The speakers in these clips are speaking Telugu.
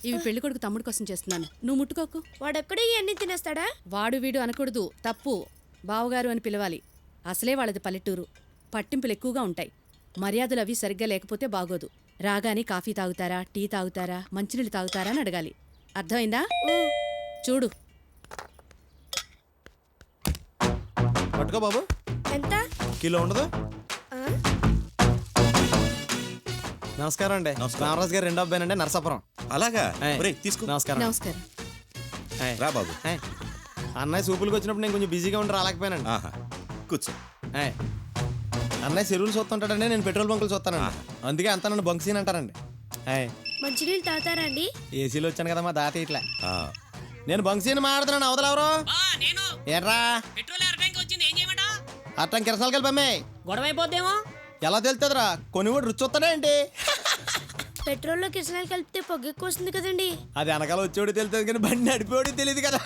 ఇవి పెళ్లి కొడుకు తమ్ముడు కోసం చేస్తున్నాను, నువ్వు ముట్టుకోకు. వాడెక్కడే ఇవన్నీ తినేస్తాడా? వాడు వీడు అనకూడదు, తప్పు. బావగారు అని పిలవాలి. అసలే వాళ్ళది పల్లెటూరు, పట్టింపులు ఎక్కువగా ఉంటాయి. మర్యాదలు అవి సరిగ్గా లేకపోతే బాగోదు. రాగానే కాఫీ తాగుతారా, టీ తాగుతారా, మంచినీళ్ళు తాగుతారా అని అడగాలి. అర్థమైందా? చూడు. పట్టుకో బాబు. ఎంత? కిలో ఉండదు. ఆ? నమస్కారం అండి. రామరాజు గారు రెండో అబ్బాయినండి, నరసాపురం. అలాగా? ఏయ్, ఒరేయ్, తీసుకో. నమస్కారం. నమస్కారం. ఏయ్, రా బాబు. ఏయ్, అన్నయ్య సూపులకు వచ్చినప్పుడు నేను కొంచెం బిజీగా ఉండి రాలేకపోయానండి. ఆహా, కూర్చో. ఏయ్, అన్నయ్య చెరువులు చూస్తుంటాడండి, నేను పెట్రోల్ బంకులు చూస్తానండి. అందుకే అంతా నన్ను బంక్ సీన్ అంటారండి. ఏయ్, మంచినీళ్ళు తాగుతారా అండి? ఏసీలో వచ్చాను కదా మా దాత ఇట్లా. ఆ, నేను బంక్ సీన్ మాట్లాడుతున్నాను, అవతలెవరు? నేను ఎర్రా పెట్రోల్ అరటానికి వచ్చింది, ఏం చేయమంటా? అట్టం కిరసాలు కలిపి అమ్మాయి గొడవ అయిపోద్దేమో. ఎలా తెలుస్తుందిరా? కొన్ని కూడా రుచి వస్తాడా ఏంటి? పెట్రోల్లో కిరసనాలు కలిపితే పొగ ఎక్కువ వస్తుంది కదండి. అది వెనకాల వచ్చేవాడు తెలుస్తుంది కానీ బండి నడిపేవాడు తెలియదు కదా.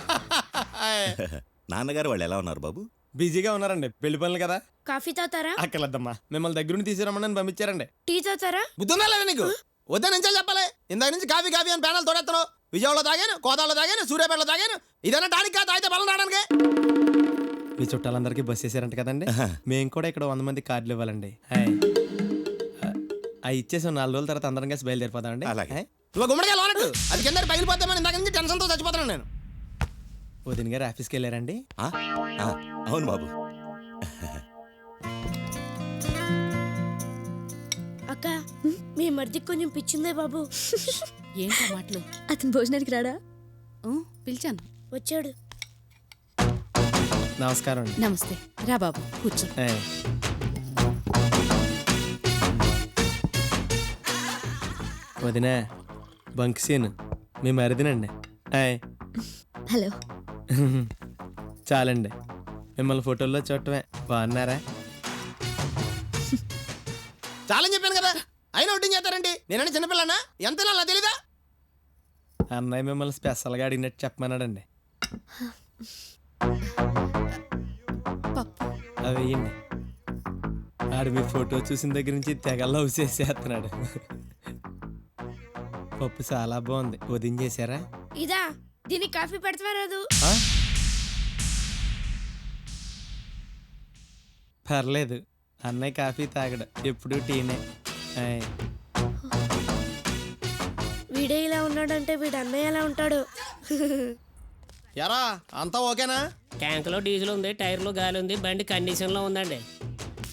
నాన్నగారు వాళ్ళు ఎలా ఉన్నారు బాబు? బిజీగా ఉన్నారండి, పెళ్లి పనులు కదా. కాఫీ తాగుతారా? అక్కర్లేద్దమ్మా, మిమ్మల్ని దగ్గరుండి తీసుకురమ్మని పంపించారండి. టీ తాగుతారా? బుద్ధుందా లేదా నీకు? వద్దా నుంచే చెప్పాలి. ఇందాక నుంచి కాఫీ కాఫీ అని ప్యానల్ తోడెత్తాను. విజయవాడలో తాగాను, కోదాలో తాగాను, సూర్యాపేటలో తాగాను. ఇదైనా టానిక్ కాదు, తాగితే బలం రావడానికి. మీ చుట్టాలందరికీ బస్ చేశారంట కదండి. మేము కూడా ఇక్కడ 100 మంది కార్డులు ఇవ్వాలండి. అవి ఇచ్చేసాం, 4 రోజుల తర్వాత అందరం కలిసి బయలుదేరిపోతామండి. అలాగే. నువ్వు గుమ్మడిగా లోనట్టు అది కింద పగిలిపోతామని ఇందాక నుంచి టెన్షన్తో చచ్చిపోతాను నేను. వదిన గారు ఆఫీస్కి వెళ్ళారండి? ఆ, ఆ, అవును బాబు. అక్క, మీ మరిదికి కొంచెం పిచ్చిందే బాబు. ఏంటా మాటలు? అతను భోజనానికి రాడా? పిలిచాను. వచ్చాడు. నమస్కారం అండి. నమస్తే. రా బాబు, కూర్చో. వదినా, బంక్ సీన్ మీ మరిదినండి. హలో. చాలండి, మిమ్మల్ని ఫోటోల్లో చూడటమే. బాగున్నారా? చాలని చెప్పాను కదా, అయినా ఒకటి చేస్తారండి. నేనంటే చిన్నపిల్లనా? ఎంత అలా తెలీదా? అన్నయ్య మిమ్మల్ని స్పెషల్గా అడిగినట్టు చెప్పమన్నాడండి. పప్పు. అవి వేయండి. ఆడు మీ ఫోటో చూసిన దగ్గర నుంచి తెగ లవ్ చేసేస్తున్నాడు. పప్పు చాలా బాగుంది, వదిన చేశారా? ఇదా? దీనికి కాఫీ పెడతా రాదు? పర్లేదు, అన్నయ్య కాఫీ తాగడు, ఎప్పుడు టీనే. వీడే ఇలా ఉన్నాడంటే వీడు అన్నయ్య ఎలా ఉంటాడు? ఎరా అంతా ఓకేనా? ట్యాంకులో డీజిల్ ఉంది, టైర్లో గాలి ఉంది, బండి కండిషన్లో ఉందండి.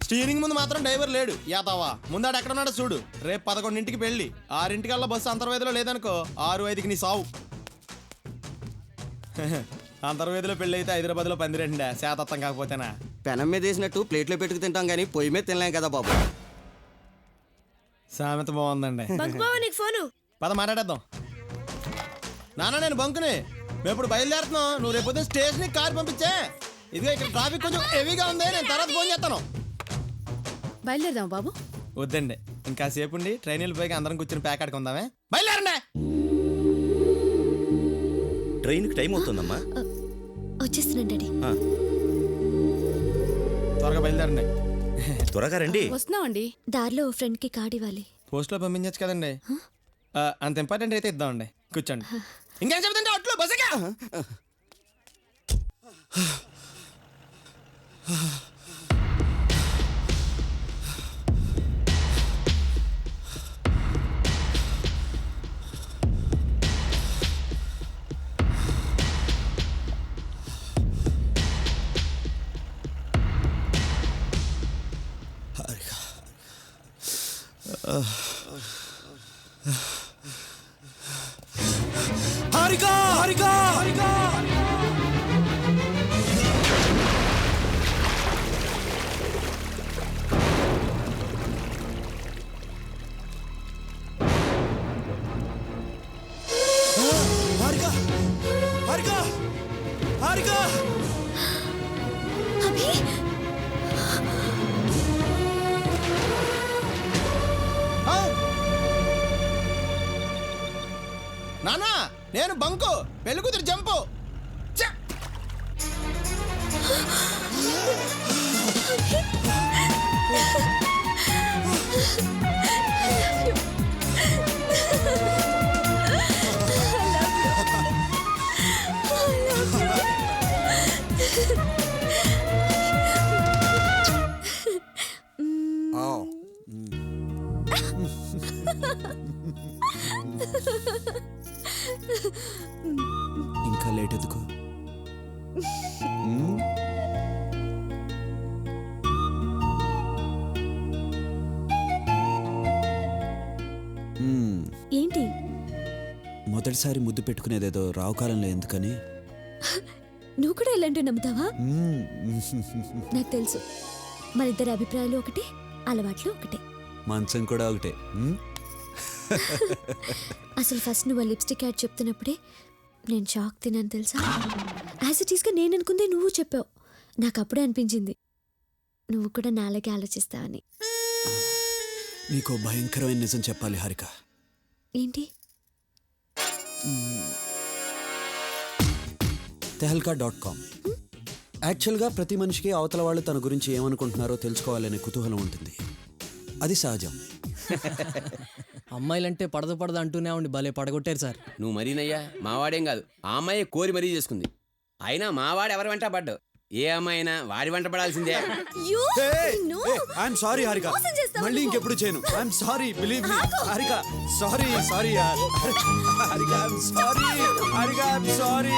స్టీరింగ్ ముందు మాత్రం డ్రైవర్ లేడు. యాతావా ముందాడు ఎక్కడున్నాడో చూడు. రేపు 11ంటికి పెళ్ళి, 6ంటికల్లా బస్సు అంతర్వేదిలో లేదనుకో, 6:05కి నీ సావు. అంతర్వేదిలో పెళ్ళి అయితే హైదరాబాద్లో పందిరేండా శాతత్వం కాకపోతేనా? పెనం మీద వేసినట్టు ప్లేట్లో పెట్టుకు తింటాం కానీ పొయ్యి మీద తినలేం కదా బాబు. సామెత బాగుందండి. బంక్ బావ, నీకు ఫోను. పద మాట్లాడేద్దాం. నాన్న నేను బంకుని, మేము ఇప్పుడు బయలుదేరుతున్నాం. నువ్వు రేపు స్టేషన్కి కారు పంపించే. ఇదిగో ఇక్కడ ట్రాఫిక్ కొంచెం హెవీగా ఉంది, నేను తర్వాత ఫోన్ చేస్తాను. బయలుదేరదాం బాబు. వద్దండి, ఇంకా సేపు ఉండి ట్రైన్ వెళ్ళిపోయి అందరం కూర్చొని ప్యాక్ ఆడుకుందామే. బయలుదేరండి. ట్రైన్కి టైం అవుతుందమ్మా. వచ్చేస్తున్నాను డాడీ. త్వరగా బయలుదేరండి. త్వరగా రండి. వస్తున్నామండి. దారిలో ఓ ఫ్రెండ్కి కార్డు ఇవ్వాలి. పోస్ట్లో పంపించచ్చు కదండి. అంత ఇంపార్టెంట్ అయితే ఇద్దామండి. కూర్చోండి. ఇంకేం చెబుతుంటే అట్లు బస్సుగా. హారిక హారిక హారిక హారిక హారిక హారిక. అభి, నానా నేను బంకు, పెళ్లి కూతురు జంపు. ఇంకా లేట్ ఎందుకు? ఏంటి? మొదటిసారి ముద్దు పెట్టుకునేదేదో రావు కాలంలో ఎందుకని? నువ్వు కూడా ఇలాంటివి నమ్ముతావా? నాకు తెలుసు మన ఇద్దరి అభిప్రాయాలు ఒకటే, అలవాట్లు ఒకటే. మంచం కూడా ఒకటే. అసలు ఫస్ట్ నువ్వు లిప్స్టిక్ యాడ్ చెప్తున్నప్పుడే నేను షాక్ తిన్నాను తెలుసా. యాజ్ ఇట్ ఈస్గా నేను అనుకుందే నువ్వు చెప్పావు. నాకు అప్పుడే అనిపించింది నువ్వు కూడా నాలాగే ఆలోచిస్తావని. నీకు భయంకరమైన నిజం చెప్పాలి హారిక. ఏంటి? tehelka.com. యాక్చువల్గా ప్రతి మనిషికి అవతల వాళ్ళు తన గురించి ఏమనుకుంటున్నారో తెలుసుకోవాలనే కుతూహలం ఉంటుంది. అది సహజం. అమ్మాయిలంటే పడదు అంటూనే ఉండి భలే పడగొట్టారు సార్. నువ్వు మరీనయ్యా మావాడేం కాదు, ఆ అమ్మాయి కోరి మరీ చేసుకుంది. అయినా మావాడు ఎవరి వెంట పడ్డావు, ఏ అమ్మాయి అయినా వాడి వెంట పడాల్సిందే. ఐఎమ్ సారీ హారిక, మళ్ళీ ఇంకెప్పుడు చేయను. I'm sorry, believe me Harika. Sorry యార్ Harika, I'm sorry Harika, I'm sorry